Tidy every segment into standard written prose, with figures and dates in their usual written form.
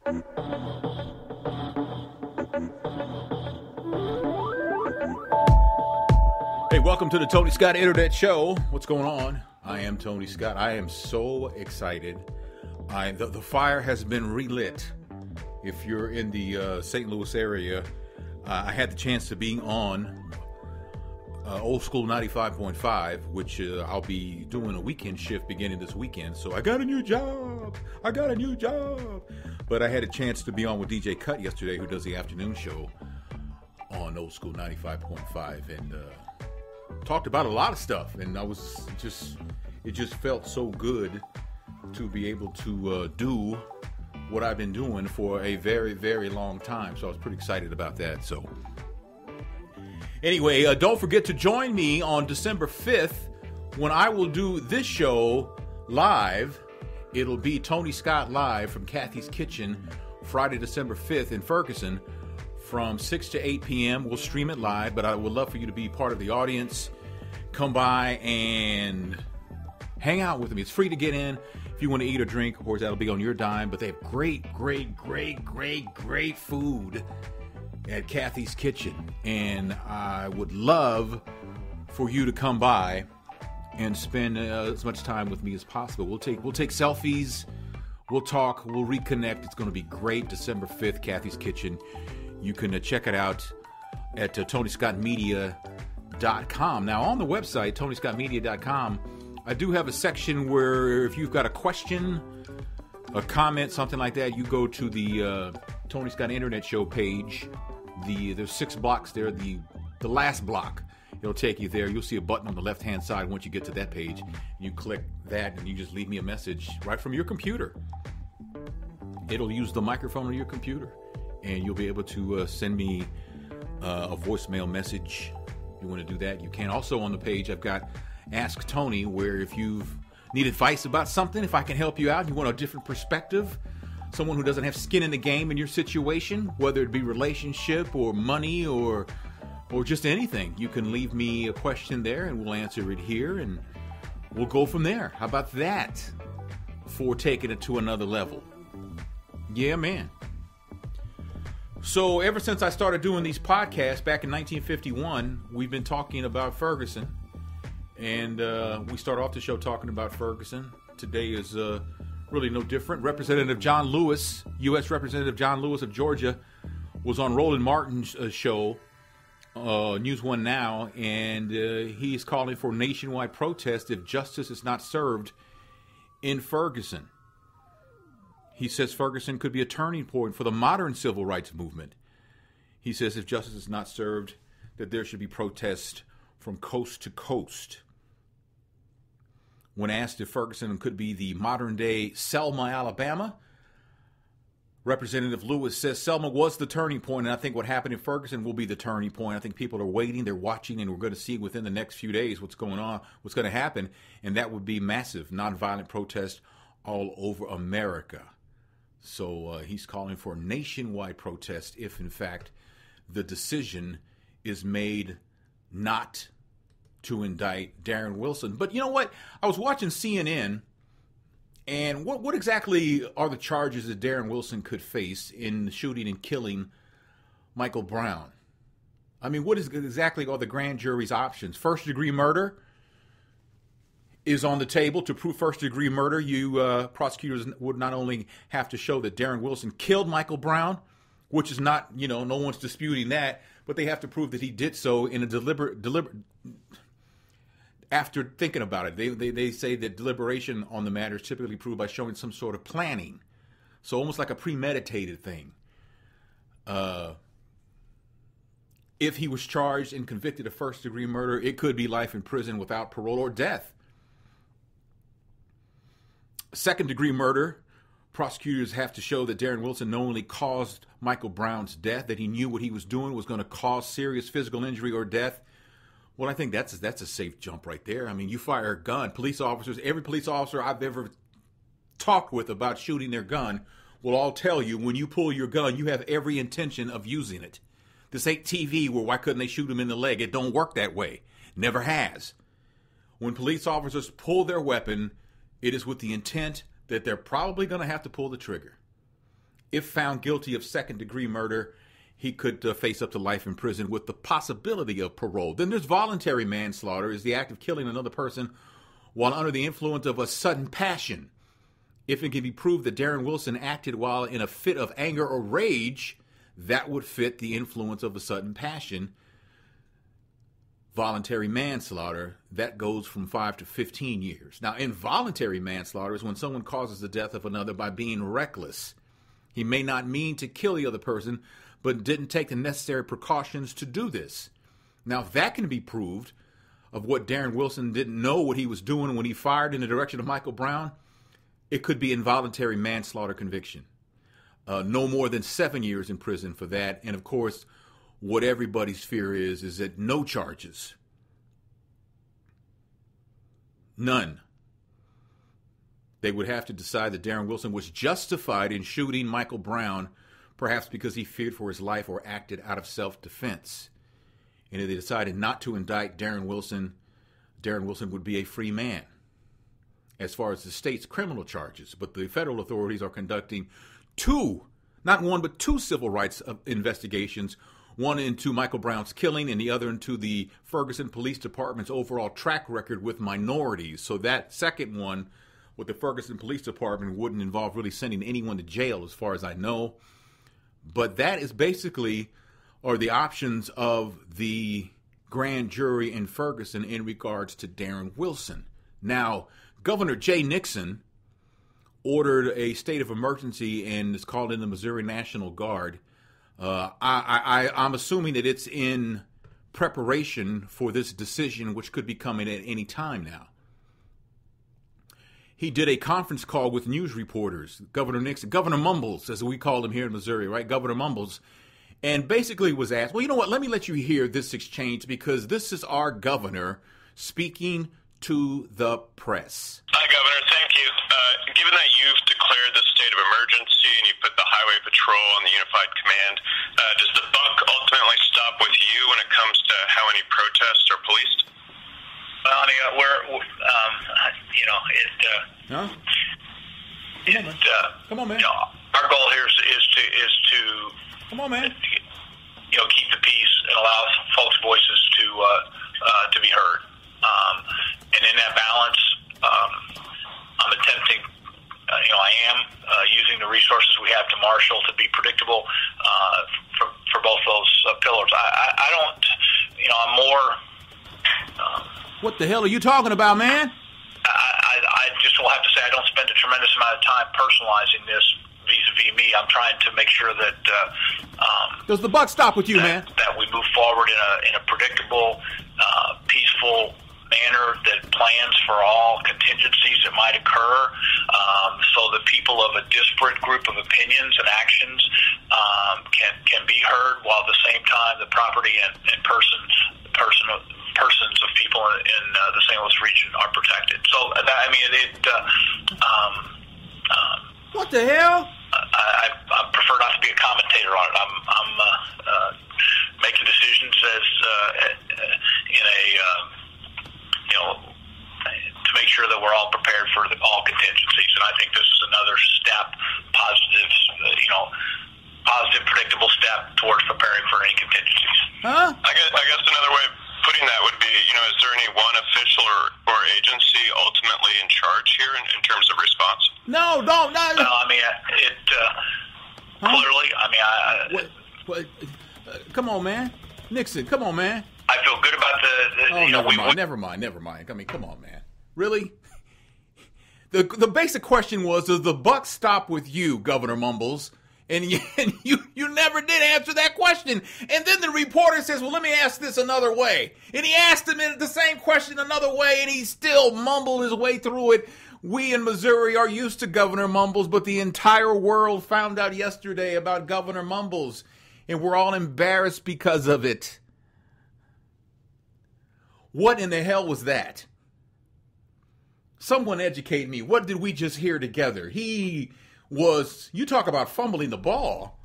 Hey, welcome to the Tony Scott Internet Show. What's going on? I am Tony Scott. I am so excited. The fire has been relit. If you're in the St. Louis area, I had the chance to be on Old School 95.5, which I'll be doing a weekend shift beginning this weekend. So I got a new job. But I had a chance to be on with DJ Cut yesterday, who does the afternoon show on Old School 95.5, and talked about a lot of stuff. And it just felt so good to be able to do what I've been doing for a very, very long time. So I was pretty excited about that. So anyway, don't forget to join me on December 5th when I will do this show live. It'll be Tony Scott Live from Kathy's Kitchen, Friday, December 5th in Ferguson from 6 to 8 p.m. We'll stream it live, but I would love for you to be part of the audience. Come by and hang out with me. It's free to get in. If you want to eat or drink, of course, that'll be on your dime. But they have great food at Kathy's Kitchen. And I would love for you to come by and spend as much time with me as possible. We'll take selfies. We'll talk. We'll reconnect. It's going to be great. December 5th, Kathy's Kitchen. You can check it out at TonyScottMedia.com. Now, on the website, TonyScottMedia.com, I do have a section where if you've got a question, a comment, something like that, you go to the Tony Scott Internet Show page. There's 6 blocks there. The last block, it'll take you there. You'll see a button on the left-hand side once you get to that page. You click that, and you just leave me a message right from your computer. It'll use the microphone on your computer, and you'll be able to send me a voicemail message. If you want to do that, you can. Also on the page, I've got Ask Tony, where if you need advice about something, if I can help you out, you want a different perspective, someone who doesn't have skin in the game in your situation, whether it be relationship or money or just anything, you can leave me a question there and we'll answer it here and we'll go from there. How about that for taking it to another level? Yeah, man. So ever since I started doing these podcasts back in 1951, we've been talking about Ferguson. And we start off the show talking about Ferguson. Today is really no different. Representative John Lewis, U.S. Representative John Lewis of Georgia, was on Roland Martin's show, News One Now, and he's calling for nationwide protest if justice is not served in Ferguson. He says Ferguson could be a turning point for the modern civil rights movement. He says if justice is not served, that there should be protests from coast to coast. When asked if Ferguson could be the modern-day Selma, Alabama, Representative Lewis says Selma was the turning point, and I think what happened in Ferguson will be the turning point. I think people are waiting, they're watching, and we're going to see within the next few days what's going on, what's going to happen, and that would be massive nonviolent protest all over America. So he's calling for nationwide protest if, in fact, the decision is made not to indict Darren Wilson. But you know what? I was watching CNN, and what exactly are the charges that Darren Wilson could face in shooting and killing Michael Brown? I mean, what exactly are the grand jury's options? First-degree murder is on the table. To prove first-degree murder, prosecutors would not only have to show that Darren Wilson killed Michael Brown, which is not, no one's disputing that, but they have to prove that he did so in a deliberate. After thinking about it, they say that deliberation on the matter is typically proved by showing some sort of planning. So almost like a premeditated thing. If he was charged and convicted of first-degree murder, it could be life in prison without parole or death. Second-degree murder, prosecutors have to show that Darren Wilson knowingly caused Michael Brown's death, that he knew what he was doing was going to cause serious physical injury or death. Well, I think that's a safe jump right there. I mean, you fire a gun. Police officers, every police officer I've ever talked with about shooting their gun will all tell you when you pull your gun, you have every intention of using it. This ain't TV where why couldn't they shoot him in the leg? It don't work that way. Never has. When police officers pull their weapon, it is with the intent that they're probably going to have to pull the trigger. if found guilty of second-degree murder, he could face up to life in prison with the possibility of parole. Then there's voluntary manslaughter, is the act of killing another person while under the influence of a sudden passion. If it can be proved that Darren Wilson acted while in a fit of anger or rage, that would fit the influence of a sudden passion. Voluntary manslaughter, that goes from 5 to 15 years. Now, involuntary manslaughter is when someone causes the death of another by being reckless. He may not mean to kill the other person, but didn't take the necessary precautions to do this. Now, if that can be proved, of what Darren Wilson didn't know what he was doing when he fired in the direction of Michael Brown, it could be involuntary manslaughter conviction. No more than 7 years in prison for that. And of course, what everybody's fear is that no charges. None. They would have to decide that Darren Wilson was justified in shooting Michael Brown, perhaps because he feared for his life or acted out of self-defense. And if they decided not to indict Darren Wilson would be a free man as far as the state's criminal charges. But the federal authorities are conducting two, not one, but two civil rights investigations, one into Michael Brown's killing and the other into the Ferguson Police Department's overall track record with minorities. So that second one with the Ferguson Police Department wouldn't involve really sending anyone to jail, as far as I know. But that is basically are the options of the grand jury in Ferguson in regards to Darren Wilson. Now, Governor Jay Nixon ordered a state of emergency and is called in the Missouri National Guard. I'm assuming that it's in preparation for this decision, which could be coming at any time now. He did a conference call with news reporters, Governor Nixon, Governor Mumbles, as we call him here in Missouri, right? Governor Mumbles. And basically was asked, well, you know what, let me let you hear this exchange because this is our governor speaking to the press. Hi, Governor. Thank you. Given that you've declared the state of emergency and you put the Highway Patrol on the Unified Command, does the buck ultimately stop with you when it comes to how any protests are policed? Well, I mean, Come on, man. Our goal here is to come on, man. Keep the peace and allow folks' voices to be heard. And in that balance, I'm attempting. I am using the resources we have to marshal to be predictable for both those pillars. I don't. I'm more. What the hell are you talking about, man? I just will have to say I don't spend a tremendous amount of time personalizing this vis-a-vis me. I'm trying to make sure that does the buck stop with you, man? That we move forward in a predictable, peaceful manner that plans for all contingencies that might occur, so the people of a disparate group of opinions and actions can be heard, while at the same time the property and persons of people in the St. Louis region are protected. So what the hell? I prefer not to be a commentator on it. I'm making decisions as to make sure that we're all prepared for all contingencies. And I think this is another step, positive, predictable step towards preparing for any contingencies. Huh? I guess another way of putting that would be, is there any one official or agency ultimately in charge here in terms of response? No. No, I mean, clearly, come on, man. Nixon, come on, man. I feel good about never mind. I mean, come on, man. Really? The basic question was, does the buck stop with you, Governor Mumbles? And you never did answer that question. And then the reporter says, well, let me ask this another way. And he asked him the same question another way, and he still mumbled his way through it. We in Missouri are used to Governor Mumbles, but the entire world found out yesterday about Governor Mumbles, and we're all embarrassed because of it. What in the hell was that? Someone educate me. What did we just hear together? You talk about fumbling the ball.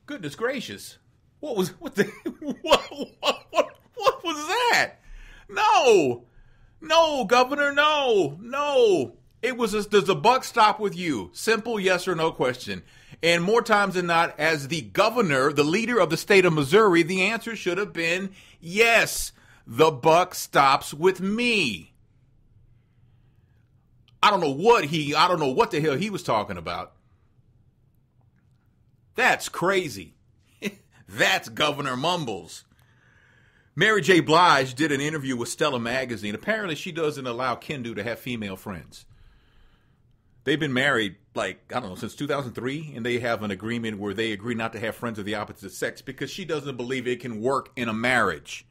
Goodness gracious. What was that? No, Governor, no. It was does the buck stop with you? Simple yes or no question. And more times than not, as the governor, the leader of the state of Missouri, the answer should have been yes. The buck stops with me. I don't know what the hell he was talking about. That's crazy. That's Governor Mumbles. Mary J. Blige did an interview with Stella Magazine. Apparently, she doesn't allow Kendu to have female friends. They've been married, since 2003, and they have an agreement where they agree not to have friends of the opposite sex because she doesn't believe it can work in a marriage.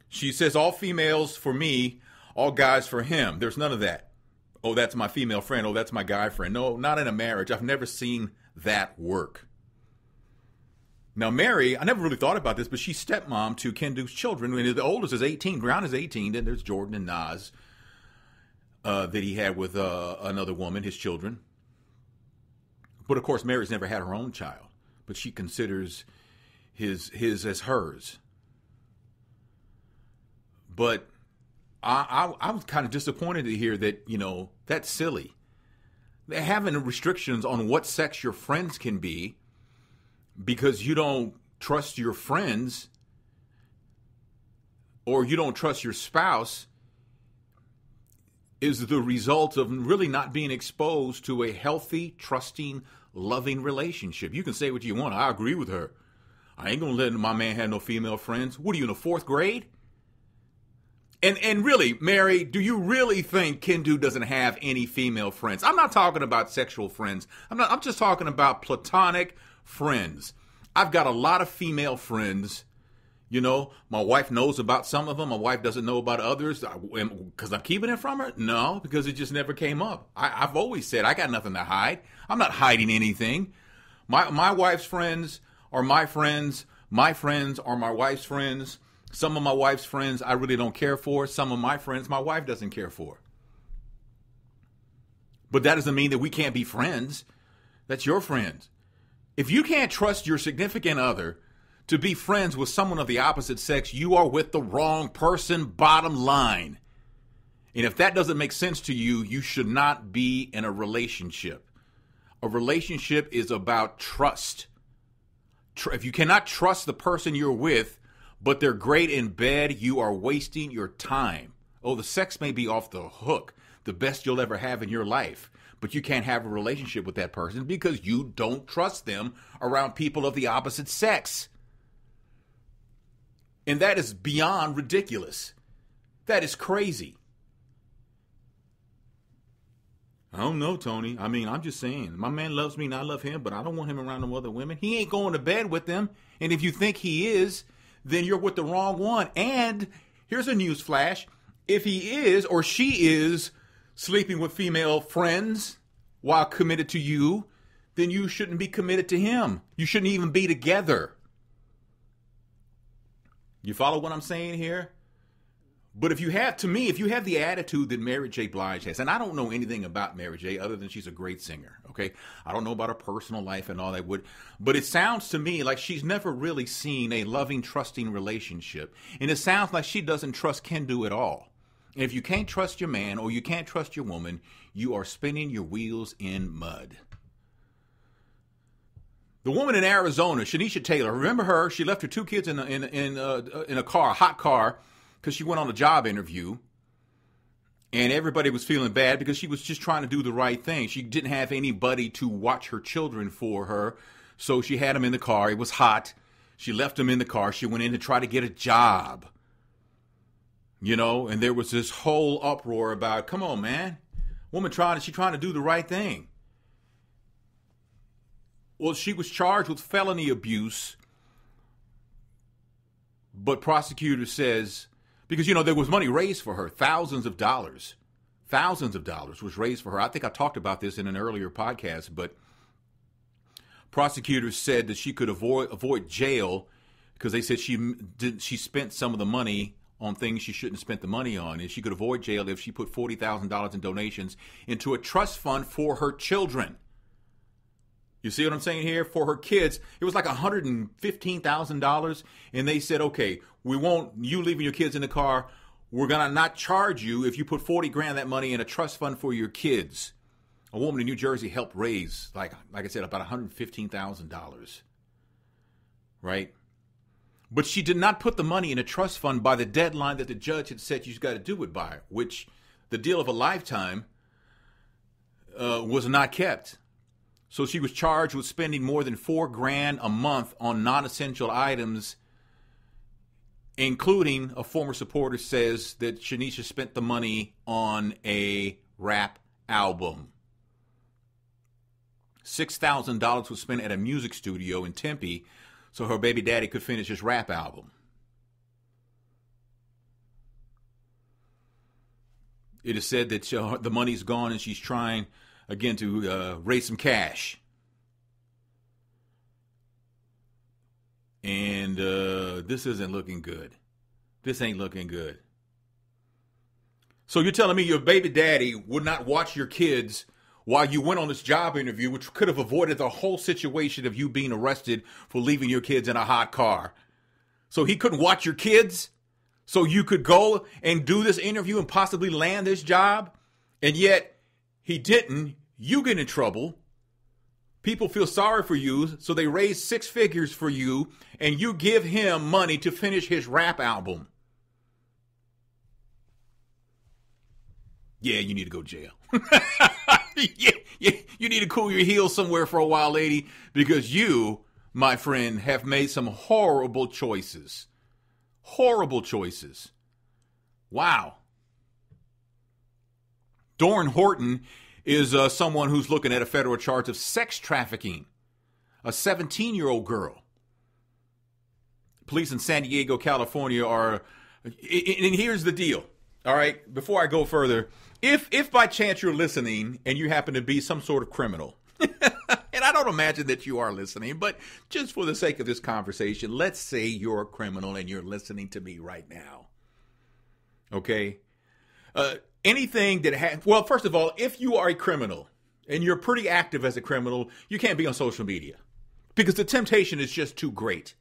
She says, all females for me, all guys for him. There's none of that. Oh, that's my female friend. Oh, that's my guy friend. No, not in a marriage. I've never seen that work. Now, Mary, I never really thought about this, but she's stepmom to Kendu's children. And the oldest is 18. Brown is 18. Then there's Jordan and Nas that he had with another woman, his children. But, of course, Mary's never had her own child. But she considers his as hers. But I was kind of disappointed to hear that, that's silly. They're having restrictions on what sex your friends can be because you don't trust your friends or you don't trust your spouse is the result of really not being exposed to a healthy, trusting, loving relationship. You can say what you want. I agree with her. I ain't going to let my man have no female friends. What are you, in the 4th grade? And really, Mary, do you really think Kendu doesn't have any female friends? I'm not talking about sexual friends. I'm just talking about platonic friends. I've got a lot of female friends. My wife knows about some of them. My wife doesn't know about others. Because I'm keeping it from her? No, because it just never came up. I've always said I got nothing to hide. I'm not hiding anything. My wife's friends are my friends. My friends are my wife's friends. Some of my wife's friends I really don't care for. Some of my friends my wife doesn't care for. But that doesn't mean that we can't be friends. That's your friends. If you can't trust your significant other to be friends with someone of the opposite sex, you are with the wrong person, bottom line. And if that doesn't make sense to you, you should not be in a relationship. A relationship is about trust. If you cannot trust the person you're with, but they're great in bed, you are wasting your time. Oh, the sex may be off the hook, the best you'll ever have in your life, but you can't have a relationship with that person because you don't trust them around people of the opposite sex. And that is beyond ridiculous. That is crazy. I don't know, Tony. I mean, I'm just saying, my man loves me and I love him, but I don't want him around no other women. He ain't going to bed with them. And if you think he is, then you're with the wrong one. And here's a news flash. If he is or she is sleeping with female friends while committed to you, then you shouldn't be committed to him. You shouldn't even be together. You follow what I'm saying here? But if you have the attitude that Mary J. Blige has, and I don't know anything about Mary J. other than she's a great singer, okay? I don't know about her personal life and all that, but it sounds to me like she's never really seen a loving, trusting relationship. And it sounds like she doesn't trust Kendu at all. And if you can't trust your man or you can't trust your woman, you are spinning your wheels in mud. The woman in Arizona, Shanisha Taylor, remember her? She left her 2 kids in a car, a hot car, because she went on a job interview, and everybody was feeling bad because she was just trying to do the right thing. She didn't have anybody to watch her children for her, so she had them in the car. It was hot. She left them in the car. She went in to try to get a job, and there was this whole uproar about, come on, man, woman trying to do the right thing. Well, she was charged with felony abuse, but prosecutor says, because, there was money raised for her, thousands of dollars was raised for her. I think I talked about this in an earlier podcast, but prosecutors said that she could avoid jail because they said she spent some of the money on things she shouldn't have spent the money on, and she could avoid jail if she put $40,000 in donations into a trust fund for her children. You see what I'm saying here? For her kids, it was like $115,000, and they said, okay, we won't you leaving your kids in the car. we're going to not charge you if you put 40 grand of that money in a trust fund for your kids. A woman in New Jersey helped raise, like I said, about $115,000. Right? But she did not put the money in a trust fund by the deadline that the judge had said she's got to do it by, which the deal of a lifetime was not kept. So she was charged with spending more than $4 grand a month on non-essential items, including, a former supporter says, that Shanisha spent the money on a rap album. $6,000 was spent at a music studio in Tempe so her baby daddy could finish his rap album. It is said that the money's gone and she's trying, again, to raise some cash. And this isn't looking good. This ain't looking good. So you're telling me your baby daddy would not watch your kids while you went on this job interview, which could have avoided the whole situation of you being arrested for leaving your kids in a hot car. So he couldn't watch your kids so you could go and do this interview and possibly land this job? And yet he didn't. You get in trouble. People feel sorry for you, so they raise 6 figures for you, and you give him money to finish his rap album. Yeah, you need to go to jail. yeah, you need to cool your heels somewhere for a while, lady, because you, my friend, have made some horrible choices. Horrible choices. Wow. Dorn Horton is someone who's looking at a federal charge of sex trafficking a 17-year-old girl. Police in San Diego, California are, and here's the deal, all right, before I go further, if by chance you're listening and you happen to be some sort of criminal, and I don't imagine that you are listening, but just for the sake of this conversation, let's say you're a criminal and you're listening to me right now, okay? Anything that well, first of all, if you are a criminal and you're pretty active as a criminal, you can't be on social media because the temptation is just too great.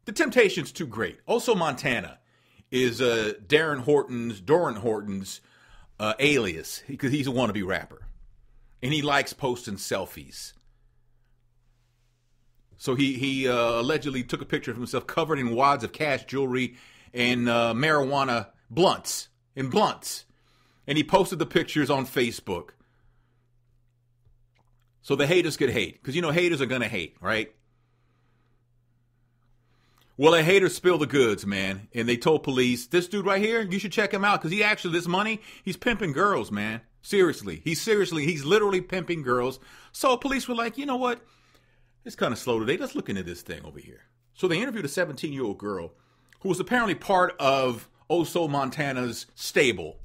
The temptation's too great. Also, Montana is Doran Horton's alias because he's a wannabe rapper. And he likes posting selfies. So he allegedly took a picture of himself covered in wads of cash jewelry and marijuana blunts. And he posted the pictures on Facebook. So the haters could hate. Because, haters are going to hate, right? Well, a hater spilled the goods, man. And they told police, this dude right here, you should check him out. Because this money, he's pimping girls, man. Seriously. He's literally pimping girls. So police were like, you know what? It's kind of slow today. Let's look into this thing over here. So they interviewed a 17-year-old girl who was apparently part of Oso Montana's stable.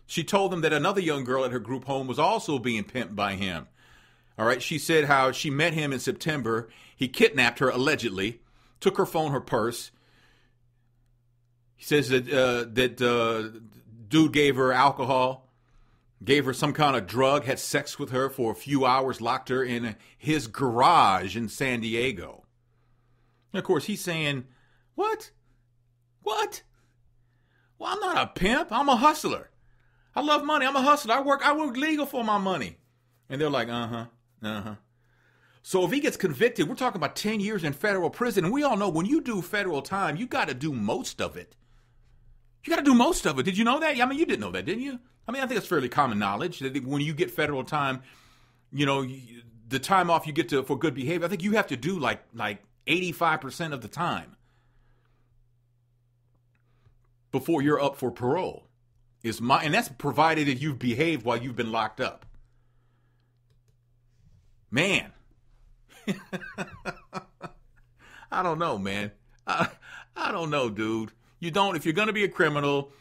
She told them that another young girl at her group home was also being pimped by him. All right. She said how she met him in September. He kidnapped her, allegedly, took her phone, her purse. He says that dude gave her alcohol, gave her some kind of drug, had sex with her for a few hours, locked her in his garage in San Diego. And of course, he's saying, what? What? Well, I'm not a pimp. I'm a hustler. I love money. I'm a hustler. I work legal for my money. And they're like, uh-huh. So if he gets convicted, we're talking about 10 years in federal prison. And we all know when you do federal time, you got to do most of it. You got to do most of it. Did you know that? I mean, you didn't know that, didn't you? I mean, I think it's fairly common knowledge that when you get federal time, the time off you get for good behavior, I think you have to do like 85% of the time before you're up for parole. And that's provided that you've behaved while you've been locked up. Man. I don't know, man. I don't know, dude. If you're going to be a criminal,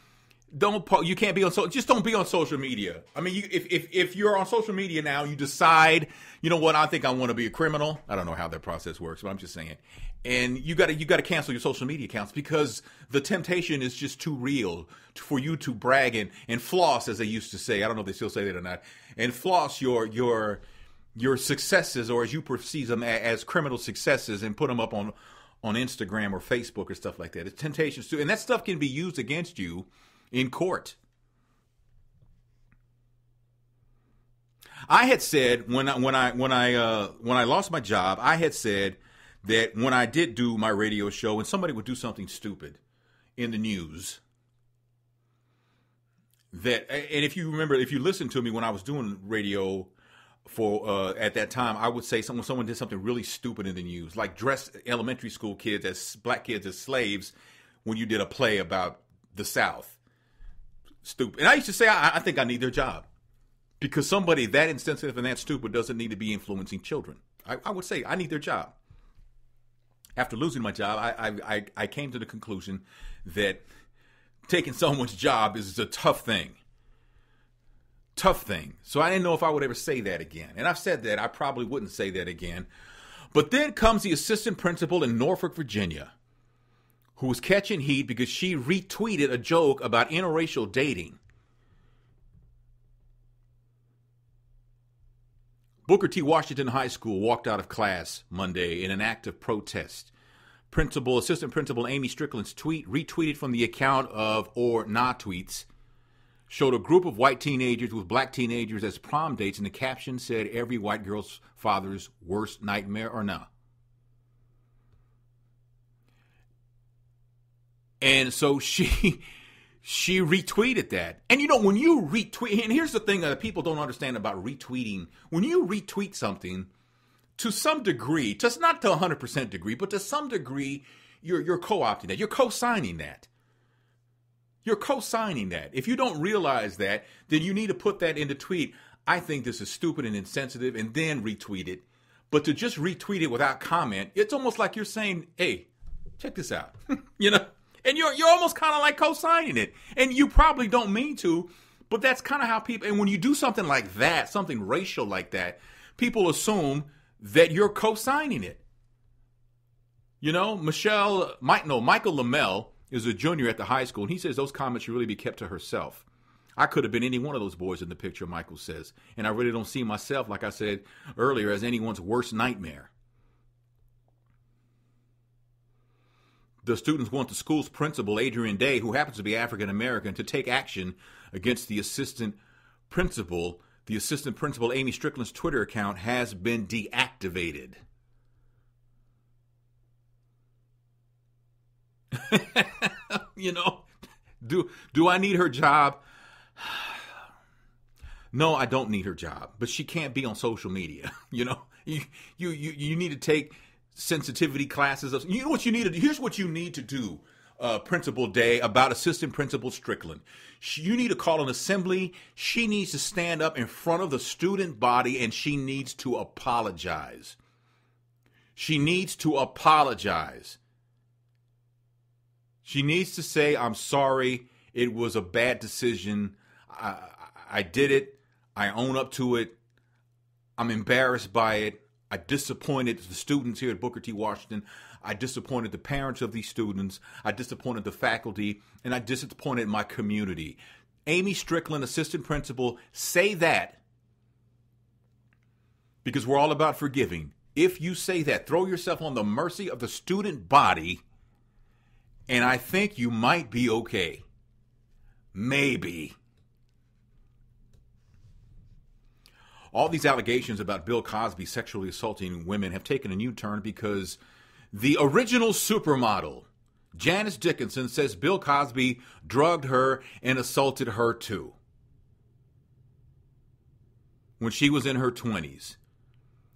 you can't be just don't be on social media. I mean, if you're on social media now, you decide, you know what, I think I want to be a criminal. I don't know how that process works, but I'm just saying. And you got to cancel your social media accounts because the temptation is just too real for you to brag and floss, as they used to say. I don't know if they still say that or not. And floss your successes, or as you perceive them as criminal successes, and put them up on Instagram or Facebook or stuff like that. It's temptations too, and that stuff can be used against you in court. I had said when I lost my job, I had said that when I did do my radio show and somebody would do something stupid in the news, that, and if you remember, if you listened to me when I was doing radio for at that time, I would say someone did something really stupid in the news, like dress elementary school kids as black kids as slaves when you did a play about the South. Stupid. And I used to say, I think I need their job. Because somebody that insensitive and that stupid doesn't need to be influencing children. I would say I need their job. After losing my job, I came to the conclusion that taking someone's job is a tough thing. Tough thing. So I didn't know if I would ever say that again. And I've said that I probably wouldn't say that again. But then comes the assistant principal in Norfolk, Virginia, who was catching heat because she retweeted a joke about interracial dating. Booker T. Washington High School walked out of class Monday in an act of protest. Assistant Principal Amy Strickland's tweet, retweeted from the account of Or Nah Tweets, showed a group of white teenagers with black teenagers as prom dates, and the caption said, "Every white girl's father's worst nightmare or nah." And so she retweeted that. And you know, when you retweet, and here's the thing that people don't understand about retweeting. When you retweet something, to some degree, just not to 100% degree, but to some degree, you're co-opting that. You're co-signing that. You're co-signing that. If you don't realize that, then you need to put that in the tweet. I think this is stupid and insensitive, and then retweet it. But to just retweet it without comment, it's almost like you're saying, hey, check this out. You know? And you're almost kind of like co-signing it. And you probably don't mean to, but that's kind of how people, and when you do something like that, something racial like that, people assume that you're co-signing it. You know, Michael Lamel is a junior at the high school, and he says those comments should really be kept to herself. I could have been any one of those boys in the picture, Michael says. And I really don't see myself, like I said earlier, as anyone's worst nightmare. The students want the school's principal, Adrian Day, who happens to be African American, to take action against the assistant principal. The assistant principal, Amy Strickland's Twitter account has been deactivated. You know, do I need her job? No, I don't need her job, but she can't be on social media. You know, you need to take sensitivity classes. You know what you need to do? Here's what you need to do, Principal Day, about Assistant Principal Strickland. You need to call an assembly. She needs to stand up in front of the student body, and she needs to apologize. She needs to apologize. She needs to say, I'm sorry. It was a bad decision. I did it. I own up to it. I'm embarrassed by it. I disappointed the students here at Booker T. Washington. I disappointed the parents of these students. I disappointed the faculty. And I disappointed my community. Amy Strickland, assistant principal, say that. Because we're all about forgiving. If you say that, throw yourself on the mercy of the student body. And I think you might be okay. Maybe. All these allegations about Bill Cosby sexually assaulting women have taken a new turn because the original supermodel, Janice Dickinson, says Bill Cosby drugged her and assaulted her too when she was in her 20s.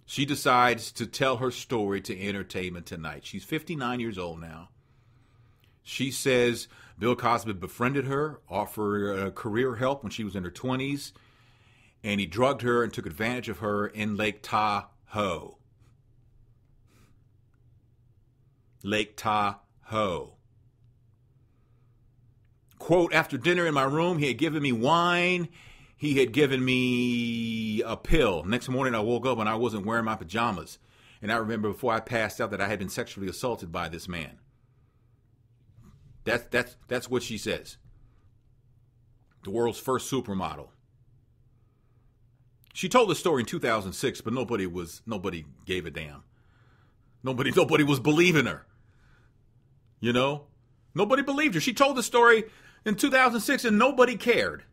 She decides to tell her story to Entertainment Tonight. She's 59 years old now. She says Bill Cosby befriended her, offered career help when she was in her 20s, and he drugged her and took advantage of her in Lake Tahoe. Lake Tahoe. Quote, after dinner in my room, he had given me wine. He had given me a pill. Next morning, I woke up and I wasn't wearing my pajamas. And I remember before I passed out that I had been sexually assaulted by this man. That's what she says. The world's first supermodel. She told the story in 2006, but nobody gave a damn. Nobody was believing her. You know, nobody believed her. She told the story in 2006 and nobody cared.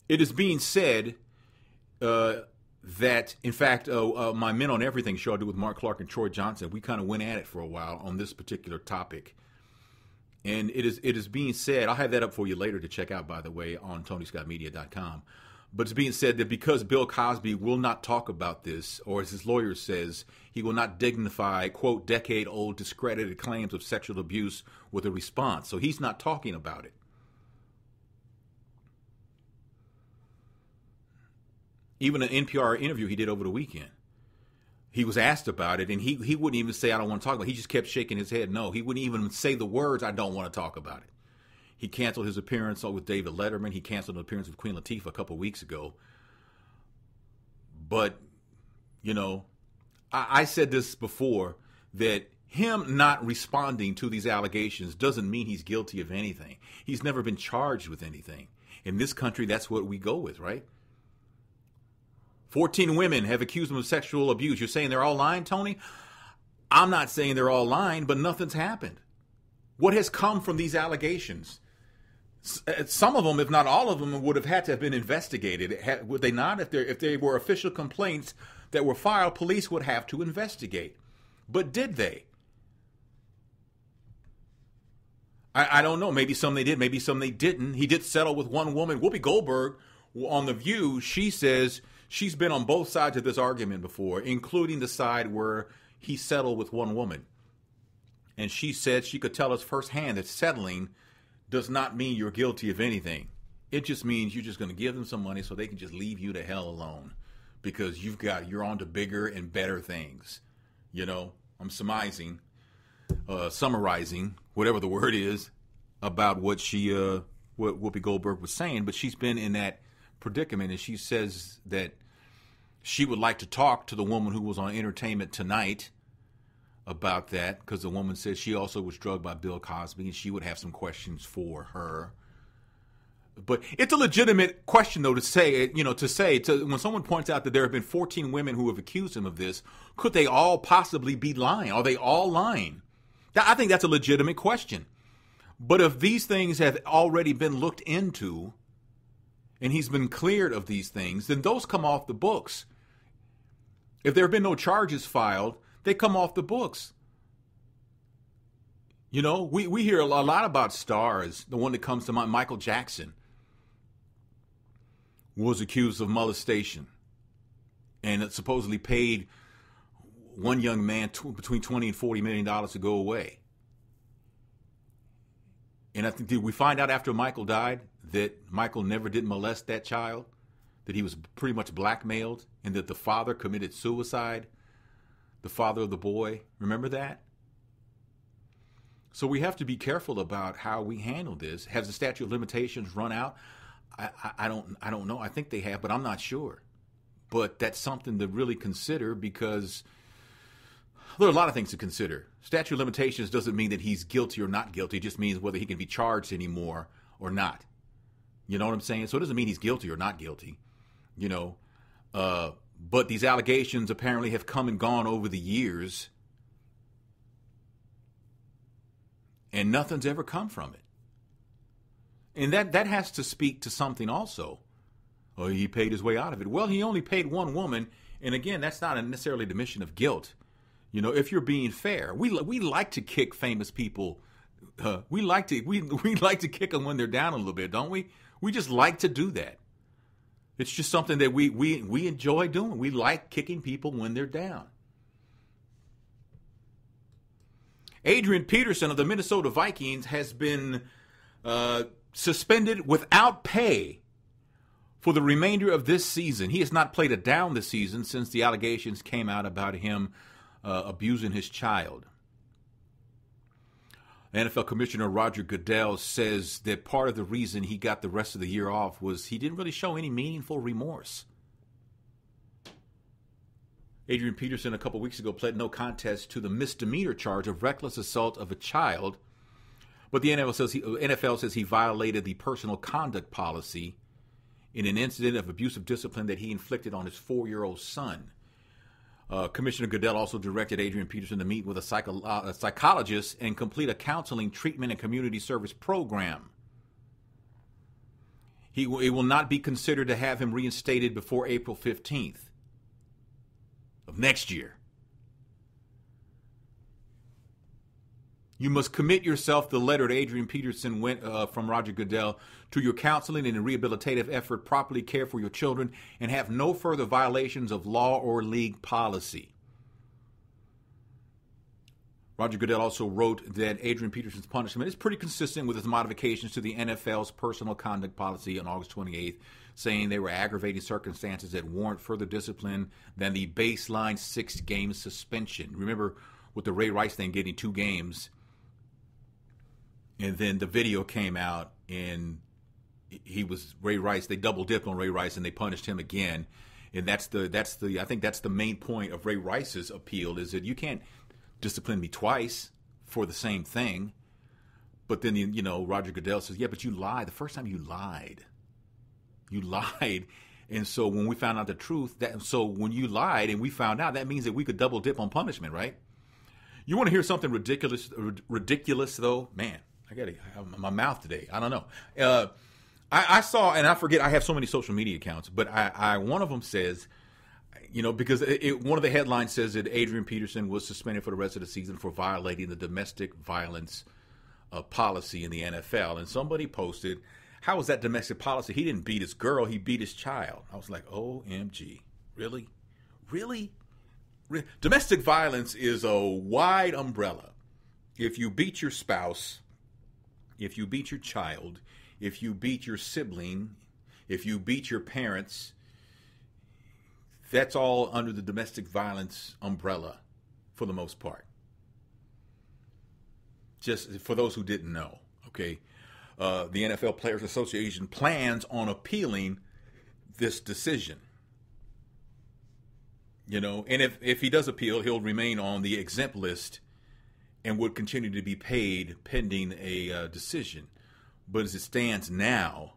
It is being said that, in fact, my Men on Everything show I do with Mark Clark and Troy Johnson, we kind of went at it for a while on this particular topic. And it is being said, I'll have that up for you later to check out, by the way, on TonyScottMedia.com. But it's being said that because Bill Cosby will not talk about this, or as his lawyer says, he will not dignify, quote, decade-old discredited claims of sexual abuse with a response. So he's not talking about it. Even an NPR interview he did over the weekend, he was asked about it, and he wouldn't even say, I don't want to talk about it. He just kept shaking his head. No, he wouldn't even say the words, I don't want to talk about it. He canceled his appearance with David Letterman. He canceled an appearance with Queen Latifah a couple of weeks ago. But, you know, I said this before, that him not responding to these allegations doesn't mean he's guilty of anything. He's never been charged with anything. In this country, that's what we go with, right? 14 women have accused him of sexual abuse. You're saying they're all lying, Tony? I'm not saying they're all lying, but nothing's happened. What has come from these allegations? Some of them, if not all of them, would have had to have been investigated. Would they not? If they were official complaints that were filed, police would have to investigate. But did they? I don't know. Maybe some they did. Maybe some they didn't. He did settle with one woman. Whoopi Goldberg, on The View, she says she's been on both sides of this argument before, including the side where he settled with one woman. And she said she could tell us firsthand that settling does not mean you're guilty of anything. It just means you're just going to give them some money so they can just leave you to hell alone because you're on to bigger and better things. You know, I'm summarizing, whatever the word is, about what what Whoopi Goldberg was saying. But she's been in that predicament, and she says that she would like to talk to the woman who was on Entertainment Tonight about that, because the woman said she also was drugged by Bill Cosby, and she would have some questions for her. But it's a legitimate question, though, to say, when someone points out that there have been 14 women who have accused him of this, could they all possibly be lying? Are they all lying? I think that's a legitimate question. But if these things have already been looked into, and he's been cleared of these things, then those come off the books. If there have been no charges filed, they come off the books. You know, we hear a lot about stars. The one that comes to mind, Michael Jackson, was accused of molestation and it supposedly paid one young man between $20 and $40 million to go away. And I think, did we find out after Michael died that Michael never did molest that child, that he was pretty much blackmailed, and that the father committed suicide, the father of the boy? Remember that? So we have to be careful about how we handle this. Has the statute of limitations run out? I don't know. I think they have, but I'm not sure. But that's something to really consider, because there are a lot of things to consider. Statute of limitations doesn't mean that he's guilty or not guilty. It just means whether he can be charged anymore or not. You know what I'm saying? So it doesn't mean he's guilty or not guilty. You know, but these allegations apparently have come and gone over the years, and nothing's ever come from it. And that has to speak to something also. Oh, he paid his way out of it. Well, he only paid one woman, and again, that's not necessarily the admission of guilt. You know, if you're being fair, we like to kick famous people. We like to kick them when they're down a little bit, don't we? We just like to do that. It's just something that we enjoy doing. We like kicking people when they're down. Adrian Peterson of the Minnesota Vikings has been suspended without pay for the remainder of this season. He has not played a down this season since the allegations came out about him abusing his child. NFL Commissioner Roger Goodell says that part of the reason he got the rest of the year off was he didn't really show any meaningful remorse. Adrian Peterson a couple weeks ago pled no contest to the misdemeanor charge of reckless assault of a child, but the NFL says he violated the personal conduct policy in an incident of abusive discipline that he inflicted on his 4-year-old son. Commissioner Goodell also directed Adrian Peterson to meet with a psychologist and complete a counseling, treatment, and community service program. It will not be considered to have him reinstated before April 15th of next year. You must commit yourself, the letter to Adrian Peterson went from Roger Goodell, to your counseling and rehabilitative effort, properly care for your children, and have no further violations of law or league policy. Roger Goodell also wrote that Adrian Peterson's punishment is pretty consistent with his modifications to the NFL's personal conduct policy on August 28th, saying they were aggravating circumstances that warrant further discipline than the baseline 6-game suspension. Remember with the Ray Rice thing, getting 2 games. And then the video came out, and he was Ray Rice. They double dipped on Ray Rice, and they punished him again. And I think that's the main point of Ray Rice's appeal, is that you can't discipline me twice for the same thing. But then Roger Goodell says, yeah, but you lied. The first time you lied. And so when we found out the truth, so when you lied and we found out, that means that we could double dip on punishment, right? You want to hear something ridiculous though? Man, I got my mouth today. I don't know. I saw, and I forget, I have so many social media accounts, but one of them says, because one of the headlines says that Adrian Peterson was suspended for the rest of the season for violating the domestic violence policy in the NFL. And somebody posted, how was that domestic policy? He didn't beat his girl, he beat his child. I was like, OMG, really? Really? Domestic violence is a wide umbrella. If you beat your spouse, if you beat your child, if you beat your sibling, if you beat your parents, that's all under the domestic violence umbrella for the most part. Just for those who didn't know, okay? The NFL Players Association plans on appealing this decision. And if he does appeal, he'll remain on the exempt list and would continue to be paid pending a decision. But as it stands now,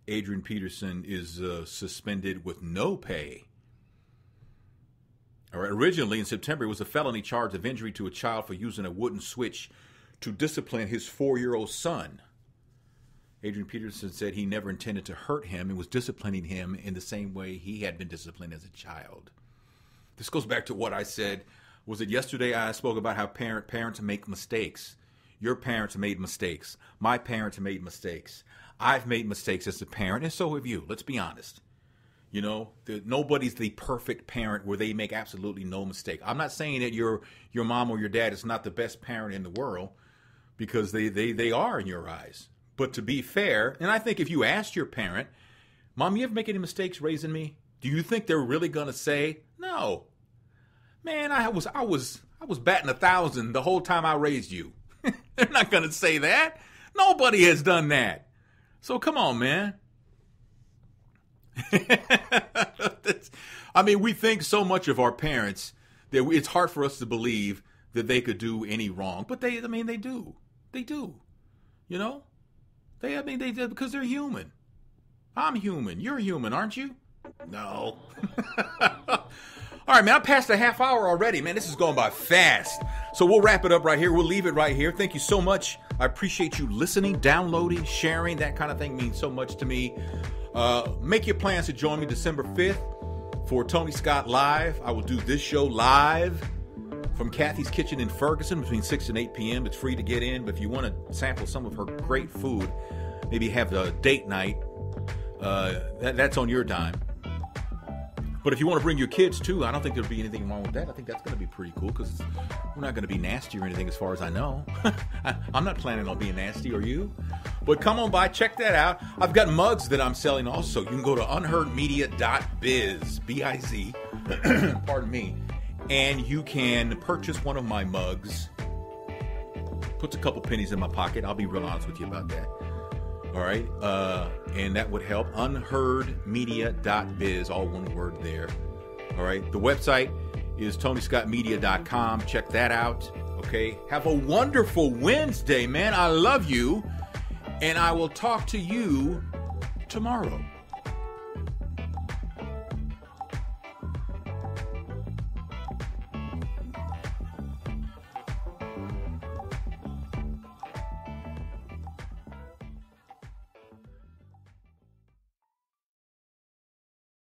Adrian Peterson is suspended with no pay. Originally, in September, it was a felony charge of injury to a child for using a wooden switch to discipline his 4-year-old son. Adrian Peterson said he never intended to hurt him and was disciplining him in the same way he had been disciplined as a child. This goes back to what I said. Was it yesterday I spoke about how parents make mistakes? Your parents made mistakes. My parents made mistakes. I've made mistakes as a parent, and so have you. Let's be honest. Nobody's the perfect parent where they make absolutely no mistake. I'm not saying that your mom or your dad is not the best parent in the world, because they are in your eyes. But to be fair, and I think if you asked your parent, Mom, you ever make any mistakes raising me? Do you think they're really gonna say, no? Man, I was batting 1,000 the whole time I raised you. They're not gonna say that. Nobody has done that. So come on, man. We think so much of our parents that it's hard for us to believe that they could do any wrong. But they do. They do. They do, because they're human. I'm human. You're human, aren't you? No. All right, man, I passed a half hour already, man. This is going by fast. So we'll wrap it up right here. We'll leave it right here. Thank you so much. I appreciate you listening, downloading, sharing. That kind of thing means so much to me. Make your plans to join me December 5th for Tony Scott Live. I will do this show live from Kathy's Kitchen in Ferguson between 6 and 8 p.m. It's free to get in, but if you want to sample some of her great food, maybe have a date night, that's on your dime. But if you want to bring your kids too, I don't think there'll be anything wrong with that. I think that's going to be pretty cool, because we're not going to be nasty or anything as far as I know. I'm not planning on being nasty, are you? But come on by, check that out. I've got mugs that I'm selling also. You can go to unheardmedia.biz, B-I-Z, pardon me, and you can purchase one of my mugs. Puts a couple pennies in my pocket. I'll be real honest with you about that. All right, and that would help. Unheardmedia.biz, all one word there. All right, the website is TonyScottMedia.com. Check that out. Okay, have a wonderful Wednesday, man. I love you, and I will talk to you tomorrow.